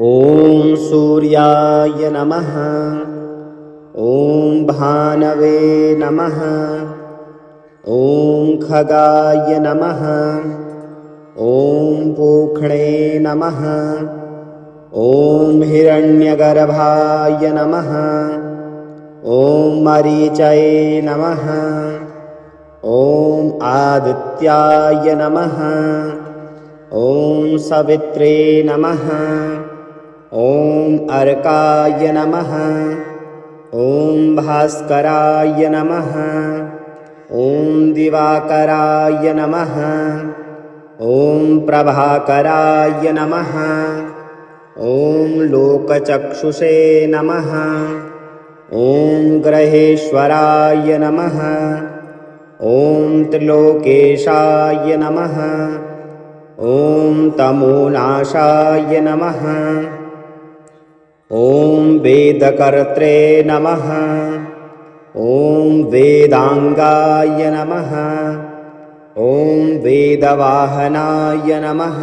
ॐ सूर्याय नमः। ॐ भानवे नमः। ॐ खगाय नमः। ॐ पूक्ष्णे नमः। ॐ हिरण्यगर्भाय नमः। ॐ मरीचये नमः। ॐ आदित्याय नमः। ॐ सवित्रे नमः। ॐ अर्काय नमः। ॐ भास्कराय नमः। ॐ दिवाकराय नमः। ॐ प्रभाकराय नमः। ॐ लोकचक्षुषे नमः। ॐ ग्रहेश्वराय नमः। ॐ त्रिलोकेशाय नमः। ॐ तमोनाशाय नमः। ॐ वेदकर्त्रे नमः। ॐ वेदांगाय नमः। ॐ वेदवाहनाय नमः।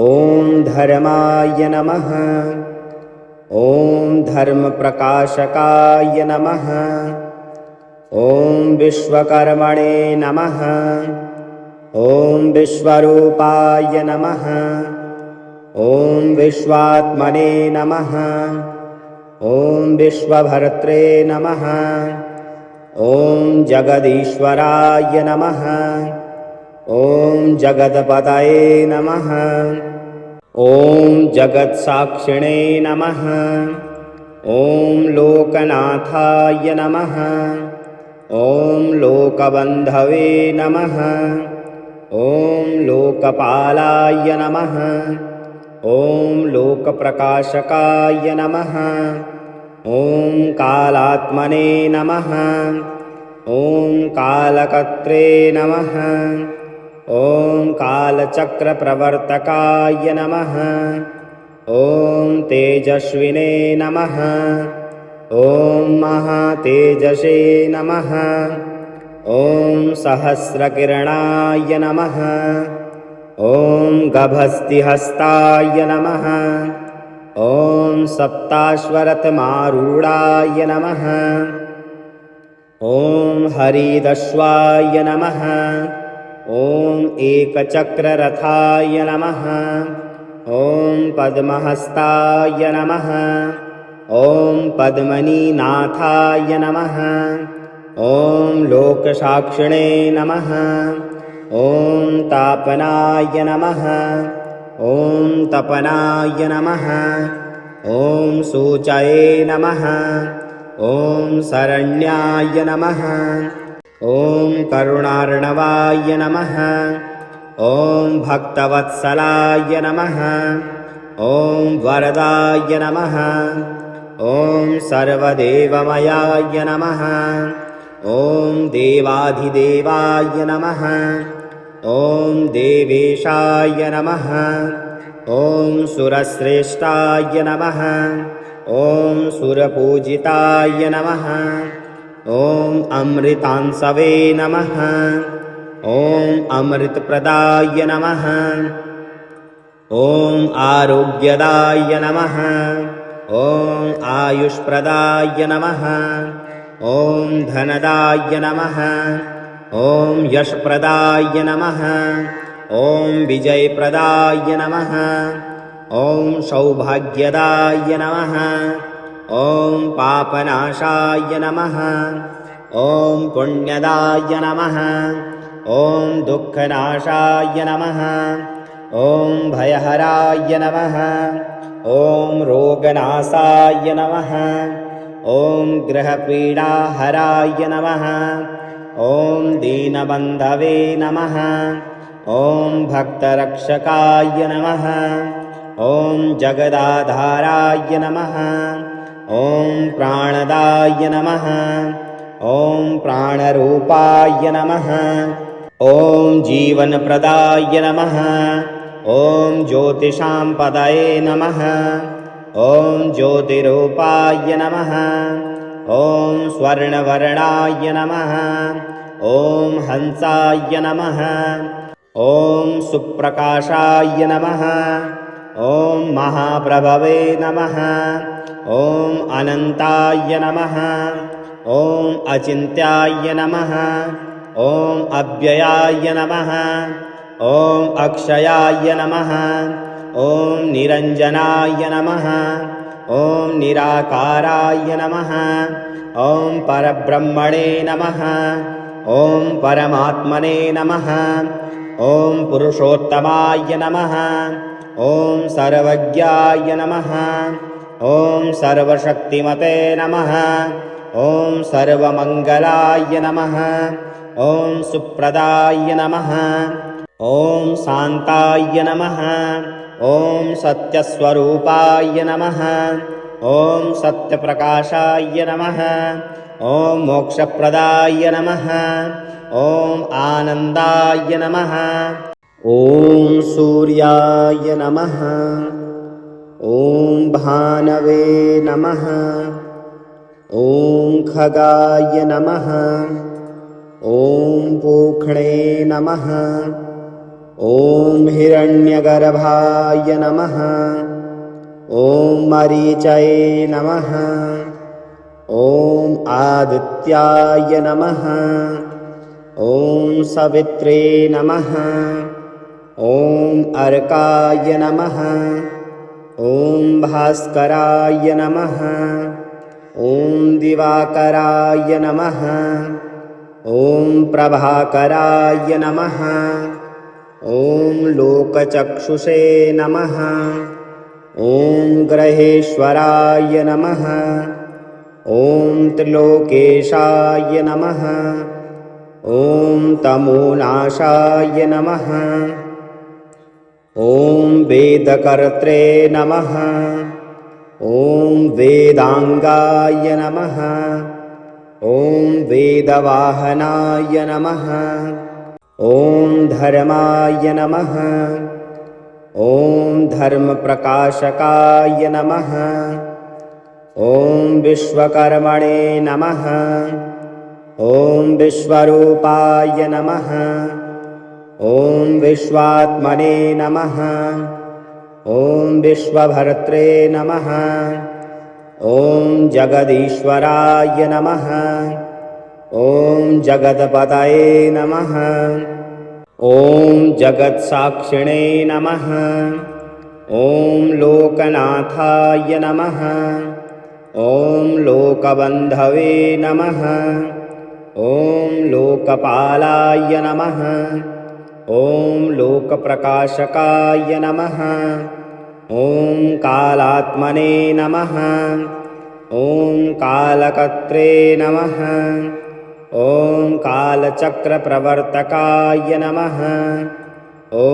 ॐ धर्माय नमः। ॐ धर्मप्रकाशकाय नमः। ॐ विश्वकर्मणे नमः। ॐ विश्वरूपाय नमः। ॐ विश्वात्मने नमः। ॐ विश्वभर्त्रे नमः। ॐ जगदीश्वराय नमः। ॐ जगत्पतये नमः। ॐ जगत्साक्षिणे नमः। ॐ लोकनाथाय नमः। ॐ लोकबन्धवे नमः। ॐ लोकपालाय नमः। ॐ लोकप्रकाशकाय नमः। ॐ कालात्मने नमः। ॐ कालकर्त्रे नमः। ॐ कालचक्रप्रवर्तकाय नमः। ॐ तेजस्विने नमः। ॐ महातेजसे नमः। ॐ सहस्रकिरणाय नमः। ॐ गभस्तिहस्ताय नमः। ॐ सप्ताश्वरथमारूढाय नमः। ॐ हरिदश्वाय नमः। ॐ एकचक्ररथाय नमः। ॐ पद्महस्ताय नमः। ॐ पद्मनीनाथाय नमः। ॐ लोकसाक्षिणे नमः। ॐ तापनाय नमः। ॐ तपनाय नमः। ॐ शोचये नमः। ॐ शरण्याय नमः। ॐ करुणार्णवाय नमः। ॐ भक्तवत्सलाय नमः। ॐ वरदाय नमः। ॐ सर्वदेवमयाय नमः। ॐ देवाधिदेवाय नमः। ॐ देवेशाय नमः। ॐ सुरश्रेष्ठाय नमः। ॐ सुरपूजिताय नमः। ॐ अमृतांसवे नमः। ॐ अमृतप्रदाय नमः। ॐ आरोग्यदाय नमः। ॐ आयुष्प्रदाय नमः। ॐ धनदाय नमः। ॐ यशप्रदाय नमः। ॐ विजयप्रदाय नमः। ॐ सौभाग्यदाय नमः। ॐ पापनाशाय नमः। ॐ पुण्यदाय नमः। ॐ दुःखनाशाय नमः। ॐ भयहराय नमः। ॐ रोगनाशाय नमः। ॐ ग्रहपीडाहराय नमः। ॐ दीनबन्धवे नमः। ॐ भक्तरक्षकाय नमः। ॐ जगदाधाराय नमः। ॐ प्राणदाय नमः। ॐ प्राणरूपाय नमः। ॐ जीवनप्रदाय नमः। ॐ ज्योतिषां पदये नमः। ॐ ज्योतिरूपाय नमः। ॐ स्वर्णवर्णाय नमः। ॐ हंसाय नमः। ॐ सुप्रकाशाय नमः। ॐ महाप्रभवे नमः। ॐ अनन्ताय नमः। ॐ अचिन्त्याय नमः। ॐ अव्ययाय नमः। ॐ अक्षयाय नमः। ॐ निरञ्जनाय नमः। ॐ निराकाराय नमः। ॐ परब्रह्मणे नमः। ॐ परमात्मने नमः। ॐ पुरुषोत्तमाय नमः। ॐ सर्वज्ञाय नमः। ॐ सर्वशक्तिमते नमः। ॐ सर्वमङ्गलाय नमः। ॐ सुप्रदाय नमः। ॐ शान्ताय नमः। ॐ सत्यस्वरूपाय नमः। ॐ सत्यप्रकाशाय नमः। ॐ मोक्षप्रदाय नमः। ॐ आनन्दाय नमः। ॐ सूर्याय नमः। ॐ भानवे नमः। ॐ खगाय नमः। ॐ पूक्ष्णे नमः। ॐ हिरण्यगर्भाय नमः। ॐ मरीचये नमः। ॐ आदित्याय नमः। ॐ सवित्रे नमः। ॐ अर्काय नमः। ॐ भास्कराय नमः। ॐ दिवाकराय नमः। ॐ प्रभाकराय नमः। ॐ लोकचक्षुषे नमः। ॐ ग्रहेश्वराय नमः। ॐ त्रिलोकेशाय नमः। ॐ तमोनाशाय नमः। ॐ वेदकर्त्रे नमः। ॐ वेदाङ्गाय नमः। ॐ वेदवाहनाय नमः। ॐ धर्माय नमः। ॐ धर्मप्रकाशकाय नमः। ॐ विश्वकर्मणे नमः। ॐ विश्वरूपाय नमः। ॐ विश्वात्मने नमः। ॐ विश्वभर्त्रे नमः। ॐ जगदीश्वराय नमः। ॐ जगत्पतये नमः। ॐ जगत्साक्षिणे नमः। ॐ लोकनाथाय नमः। ॐ लोकबन्धवे नमः। ॐ लोकपालाय नमः। ॐ लोकप्रकाशकाय नमः। ॐ कालात्मने नमः। ॐ कालकर्त्रे नमः। ॐ कालचक्रप्रवर्तकाय नमः। ॐ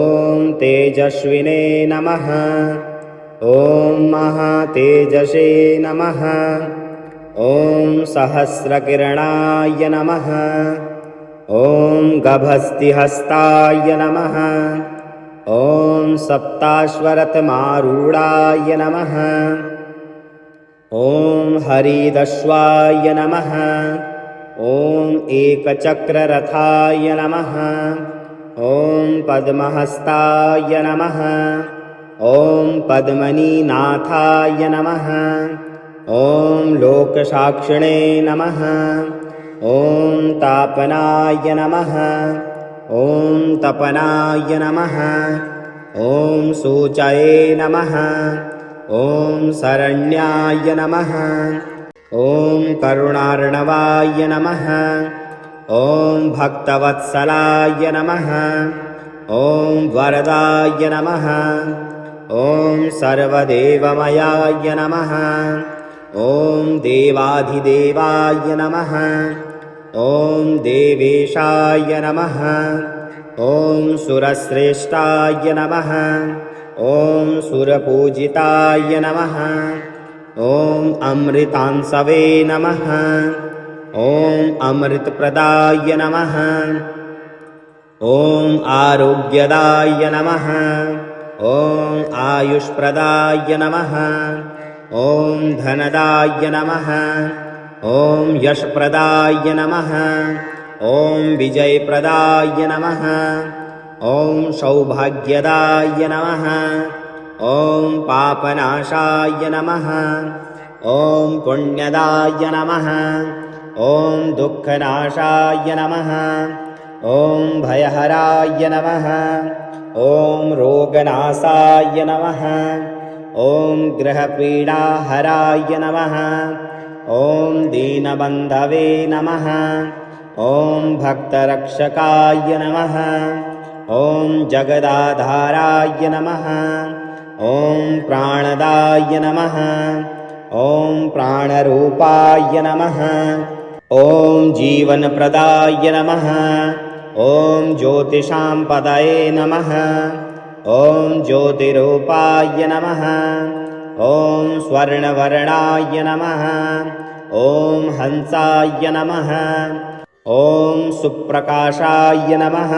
तेजस्विने नमः। ॐ महातेजसे नमः। ॐ सहस्रकिरणाय नमः। ॐ गभस्तिहस्ताय नमः। ॐ सप्ताश्वरथमारूढाय नमः। ॐ हरिदश्वाय नमः। ॐ एकचक्ररथाय नमः। ॐ पद्महस्ताय नमः। ॐ पद्मनीनाथाय नमः। ॐ लोकसाक्षिणे नमः। ॐ तापनाय नमः। ॐ तपनाय नमः। ॐ सूचये नमः। ॐ शरण्याय नमः। ॐ करुणार्णवाय नमः। ॐ भक्तवत्सलाय नमः। ॐ वरदाय नमः। ॐ सर्वदेवमयाय नमः। ॐ देवाधिदेवाय नमः। ॐ देवेशाय नमः। ॐ सुरश्रेष्ठाय नमः। ॐ सुरपूजिताय नमः। ॐ अमृतांसवे नमः। ॐ अमृतप्रदाय नमः। ॐ आरोग्यदाय नमः। ॐ आयुष्प्रदाय नमः। ॐ धनदाय नमः। ॐ यशप्रदाय नमः। ॐ विजयप्रदाय नमः। ॐ सौभाग्यदाय नमः। ॐ पापनाशाय नमः। ॐ पुण्यदाय नमः। ॐ दुःखनाशाय नमः। ॐ भयहराय नमः। ॐ रोगनाशाय नमः। ॐ ग्रहपीडाहराय नमः। ॐ दीनबन्धवे नमः। ॐ भक्तरक्षकाय नमः। ॐ जगदाधाराय नमः। ॐ प्राणदाय नमः। ॐ प्राणरूपाय नमः। ॐ जीवनप्रदाय नमः। ॐ ज्योतिषां पदये नमः। ॐ ज्योतिरूपाय नमः। ॐ स्वर्णवर्णाय नमः। ॐ हंसाय नमः। ॐ सुप्रकाशाय नमः।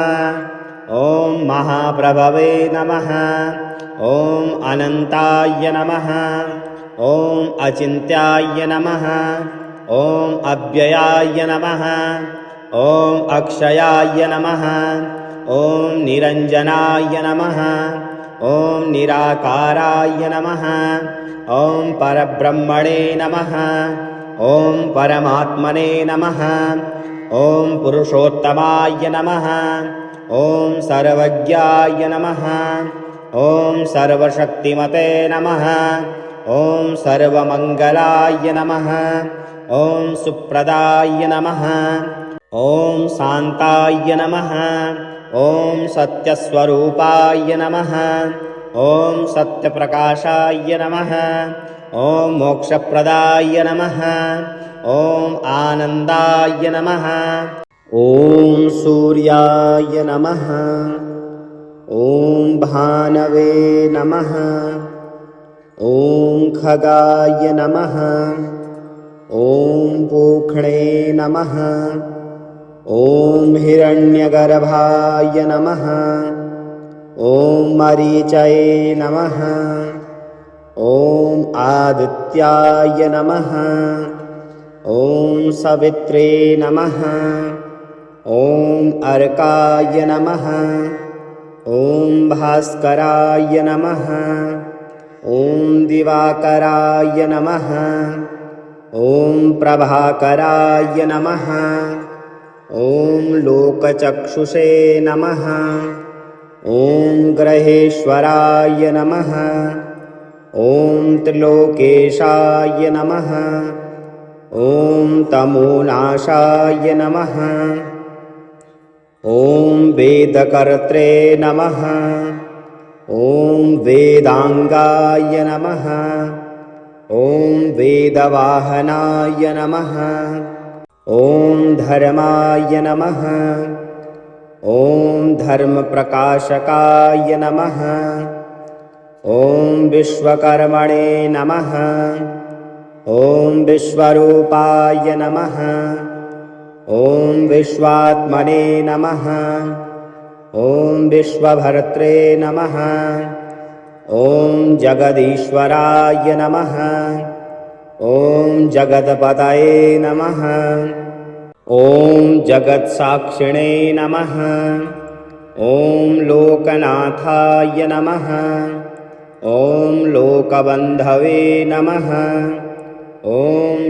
ॐ महाप्रभवे नमः। ॐ अनन्ताय नमः। ॐ अचिन्त्याय नमः। ॐ अव्ययाय नमः। ॐ अक्षयाय नमः। ॐ निरञ्जनाय नमः। ॐ निराकाराय नमः। ॐ परब्रह्मणे नमः। ॐ परमात्मने नमः। ॐ पुरुषोत्तमाय नमः। ॐ सर्वज्ञाय नमः। ॐ सर्वशक्तिमते नमः। ॐ सर्वमङ्गलाय नमः। ॐ सुप्रदाय नमः। ॐ शान्ताय नमः। ॐ सत्यस्वरूपाय नमः। ॐ सत्यप्रकाशाय नमः। ॐ मोक्षप्रदाय नमः। ॐ आनन्दाय नमः। ॐ सूर्याय नमः। ॐ भानवे नमः। ॐ खगाय नमः। ॐ पूक्ष्णे नमः। ॐ हिरण्यगर्भाय नमः। ॐ मरीचये नमः। ॐ आदित्याय नमः। ॐ सवित्रे नमः। ॐ अर्काय नमः। ॐ भास्कराय नमः। ॐ दिवाकराय नमः। ॐ प्रभाकराय नमः। ॐ लोकचक्षुषे नमः। ॐ ग्रहेश्वराय नमः। ॐ त्रिलोकेशाय नमः। ॐ तमोनाशाय नमः। ॐ वेदकर्त्रे नमः। ॐ वेदाङ्गाय नमः। ॐ वेदवाहनाय नमः। ॐ धर्माय नमः। ॐ धर्मप्रकाशकाय नमः। ॐ विश्वकर्मणे नमः। ॐ विश्वरूपाय नमः। ॐ विश्वात्मने नमः। ॐ विश्वभर्त्रे नमः। ॐ जगदीश्वराय नमः। ॐ जगत्पतये नमः। ॐ जगत्साक्षिणे नमः। ॐ लोकनाथाय नमः। ॐ लोकबन्धवे नमः। ॐ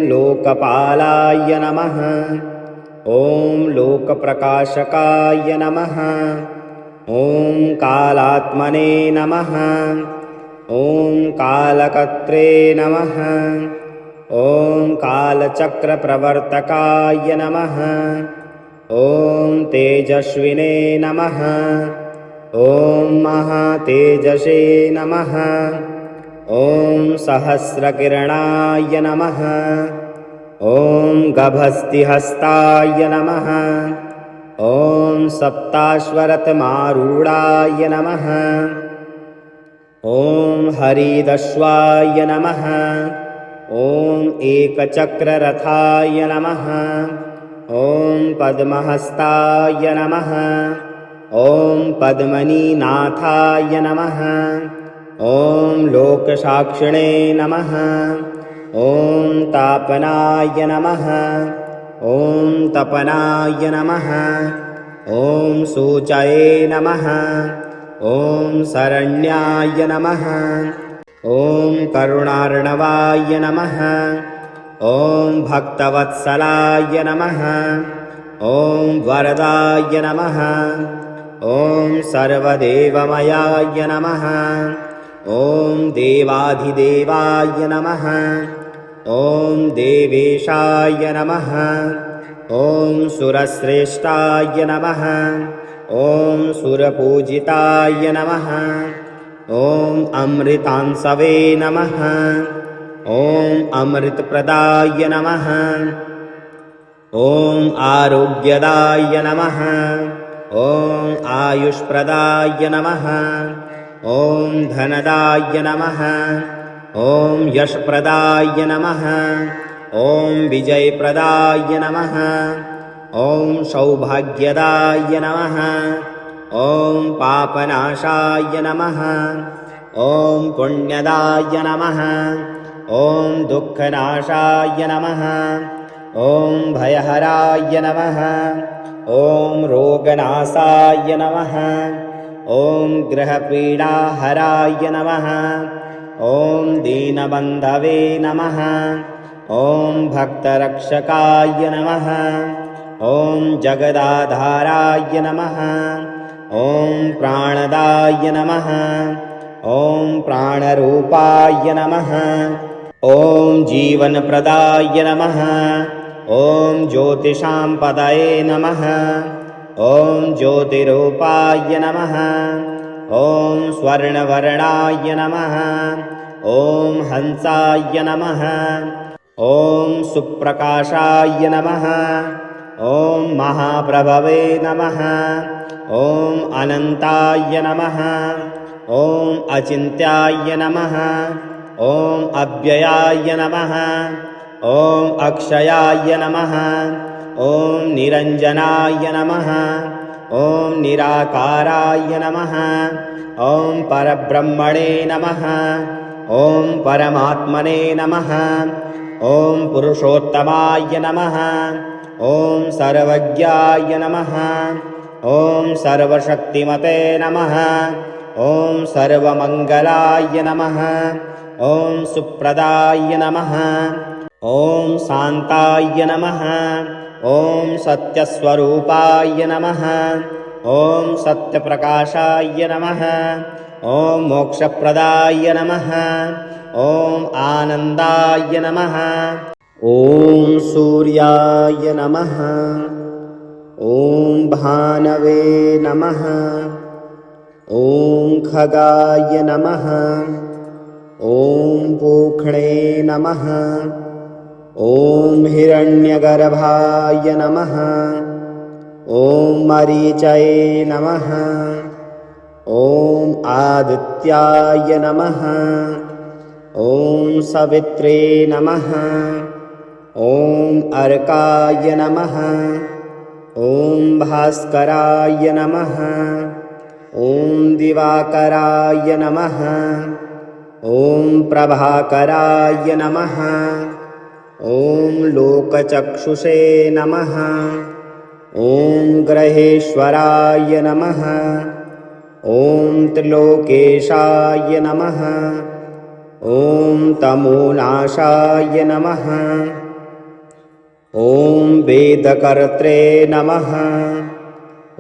लोकपालाय नमः। ॐ लोकप्रकाशकाय नमः। ॐ कालात्मने नमः। ॐ कालकर्त्रे नमः। ॐ कालचक्रप्रवर्तकाय नमः। ॐ तेजस्विने नमः। ॐ महातेजसे नमः। ॐ सहस्रकिरणाय नमः। ॐ गभस्तिहस्ताय नमः। ॐ सप्ताश्वरथमारूढाय नमः। ॐ हरिदश्वाय नमः। ॐ एकचक्ररथाय नमः। ॐ पद्महस्ताय नमः। ॐ पद्मनीनाथाय नमः। ॐ लोकसाक्षिणे नमः। ॐ तापनाय नमः। ॐ तपनाय नमः। ॐ सूचये नमः। ॐ शरण्याय नमः। ॐ करुणार्णवाय नमः। ॐ भक्तवत्सलाय नमः। ॐ वरदाय नमः। ॐ सर्वदेवमयाय नमः। ॐ देवाधिदेवाय नमः। ॐ देवेशाय नमः। ॐ सुरश्रेष्ठाय नमः। ॐ सुरपूजिताय नमः। ॐ अमृतांसवे नमः। ॐ अमृतप्रदाय नमः। ॐ आरोग्यदाय नमः। ॐ आयुष्प्रदाय नमः। ॐ धनदाय नमः। ॐ यशप्रदाय नमः। ॐ विजयप्रदाय नमः। ॐ सौभाग्यदाय नमः। ॐ पापनाशाय नमः। ॐ पुण्यदाय नमः। ॐ दुःखनाशाय नमः। ॐ भयहराय नमः। ॐ रोगनाशाय नमः। ॐ ग्रहपीडाहराय नमः। ॐ दीनबन्धवे नमः। ॐ भक्तरक्षकाय नमः। ॐ जगदाधाराय नमः। ॐ प्राणदाय नमः। ॐ प्राणरूपाय नमः। ॐ जीवनप्रदाय नमः। ॐ ज्योतिषां पदये नमः। ॐ ज्योतिरूपाय नमः। ॐ स्वर्णवर्णाय नमः। ॐ हंसाय नमः। ॐ सुप्रकाशाय नमः। ॐ महाप्रभवे नमः। ॐ अनन्ताय नमः। ॐ अचिन्त्याय नमः। ॐ अव्ययाय नमः। ॐ अक्षयाय नमः। ॐ निरञ्जनाय नमः। ॐ निराकाराय नमः। ॐ परब्रह्मणे नमः। ॐ परमात्मने नमः। ॐ पुरुषोत्तमाय नमः। ॐ सर्वज्ञाय नमः। ॐ सर्वशक्तिमते नमः। ॐ सर्वमङ्गलाय नमः। ॐ सुप्रदाय नमः। ॐ शान्ताय नमः। ॐ सत्यस्वरूपाय नमः। ॐ सत्यप्रकाशाय नमः। ॐ मोक्षप्रदाय नमः। ॐ आनन्दाय नमः। ॐ सूर्याय नमः। ॐ भानवे नमः। ॐ खगाय नमः। ॐ पूक्ष्णे नमः। ॐ हिरण्यगर्भाय नमः। ॐ मरीचये नमः। ॐ आदित्याय नमः। ॐ सवित्रे नमः। ॐ अर्काय नमः। ॐ भास्कराय नमः। ॐ दिवाकराय नमः। ॐ प्रभाकराय नमः। ॐ लोकचक्षुषे नमः। ॐ ग्रहेश्वराय नमः। ॐ त्रिलोकेशाय नमः। ॐ तमोनाशाय नमः। ॐ वेदकर्त्रे नमः।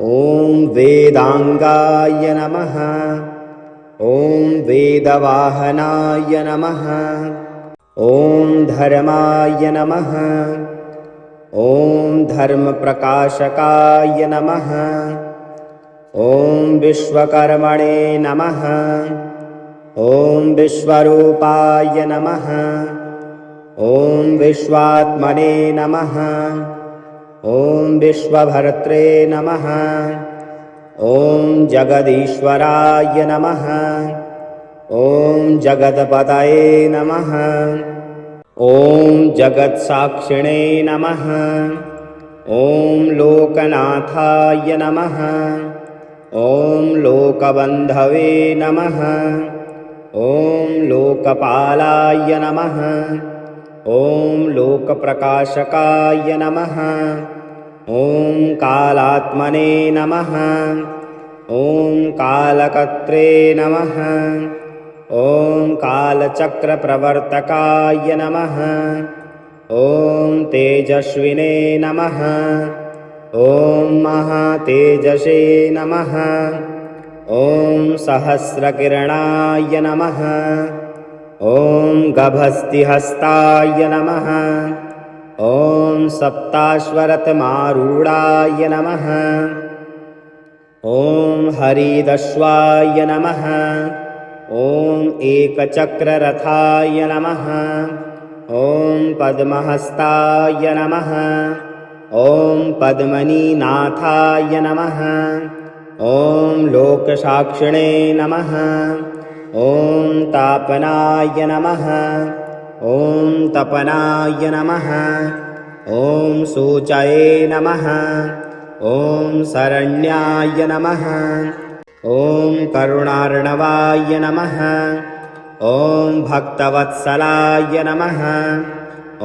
ॐ वेदांगाय नमः। ॐ वेदवाहनाय नमः। ॐ धर्माय नमः। ॐ धर्मप्रकाशकाय नमः। ॐ विश्वकर्मणे नमः। ॐ विश्वरूपाय नमः। ॐ विश्वात्मने नमः। ॐ विश्वभर्त्रे नमः। ॐ जगदीश्वराय नमः। ॐ जगत्पतये नमः। ॐ जगत्साक्षिणे नमः। ॐ लोकनाथाय नमः। ॐ लोकबन्धवे नमः। ॐ लोकपालाय नमः। ॐ लोकप्रकाशकाय नमः। ॐ कालात्मने नमः। ॐ कालकर्त्रे नमः। ॐ कालचक्रप्रवर्तकाय नमः। ॐ तेजस्विने नमः। ॐ महातेजसे नमः। ॐ सहस्रकिरणाय नमः। ॐ गभस्तिहस्ताय नमः। ॐ सप्ताश्वरथमारूढाय नमः। ॐ हरिदश्वाय नमः। ॐ एकचक्ररथाय नमः। ॐ पद्महस्ताय नमः। ॐ पद्मनीनाथाय नमः। ॐ लोकसाक्षिणे नमः। ॐ तापनाय नमः। ॐ तपनाय नमः। ॐ सूचये नमः। ॐ शरण्याय नमः। ॐ करुणार्णवाय नमः। ॐ भक्तवत्सलाय नमः।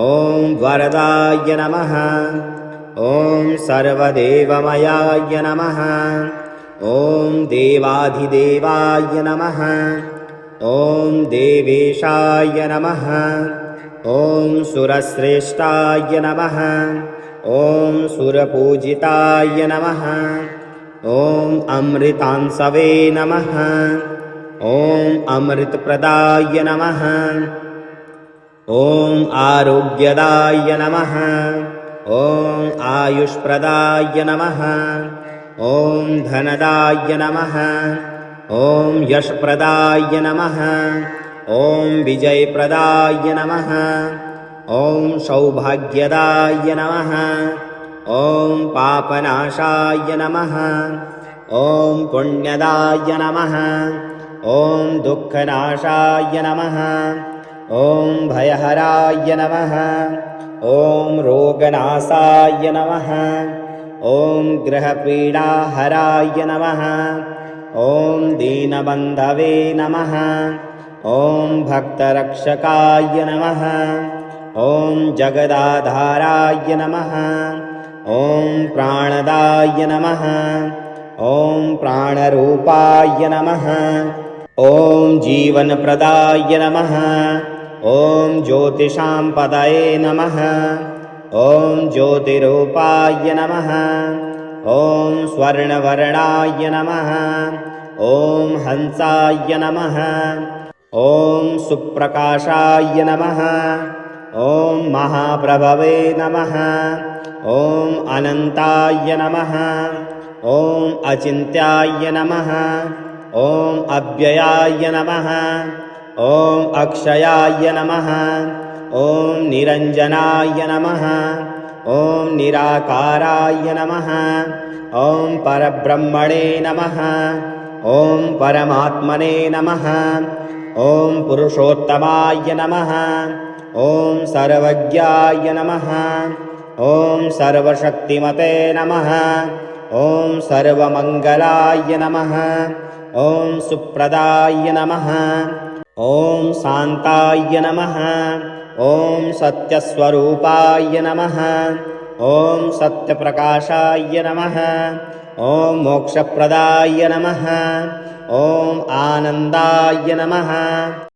ॐ वरदाय नमः। ॐ सर्वदेवमयाय नमः। ॐ देवाधिदेवाय नमः। ॐ देवेशाय नमः। ॐ सुरश्रेष्ठाय नमः। ॐ सुरपूजिताय नमः। ॐ अमृतांसवे नमः। ॐ अमृतप्रदाय नमः। ॐ आरोग्यदाय नमः। ॐ आयुष्प्रदाय नमः। ॐ धनदाय नमः। ॐ यशप्रदाय नमः। ॐ विजयप्रदाय नमः। ॐ सौभाग्यदाय नमः। ॐ पापनाशाय नमः। ॐ पुण्यदाय नमः। ॐ दुःखनाशाय नमः। ॐ भयहराय नमः। ॐ रोगनाशाय नमः। ॐ ग्रहपीडाहराय नमः। ॐ दीनबन्धवे नमः। ॐ भक्तरक्षकाय नमः। ॐ जगदाधाराय नमः। ॐ प्राणदाय नमः। ॐ प्राणरूपाय नमः। ॐ जीवनप्रदाय नमः। ॐ ज्योतिषां पदये नमः। ॐ ज्योतिरूपाय नमः। ॐ स्वर्णवर्णाय नमः। ॐ हंसाय नमः। ॐ सुप्रकाशाय नमः। ॐ महाप्रभवे नमः। ॐ अनन्ताय नमः। ॐ अचिन्त्याय नमः। ॐ अव्ययाय नमः। ॐ अक्षयाय नमः। ॐ निरञ्जनाय नमः। ॐ निराकाराय नमः। ॐ परब्रह्मणे नमः। ॐ परमात्मने नमः। ॐ पुरुषोत्तमाय नमः। ॐ सर्वज्ञाय नमः। ॐ सर्वशक्तिमते नमः। ॐ सर्वमङ्गलाय नमः। ॐ सुप्रदाय नमः। ॐ शान्ताय नमः। ॐ सत्यस्वरूपाय नमः। ॐ सत्यप्रकाशाय नमः। ॐ मोक्षप्रदाय नमः। ॐ आनन्दाय नमः।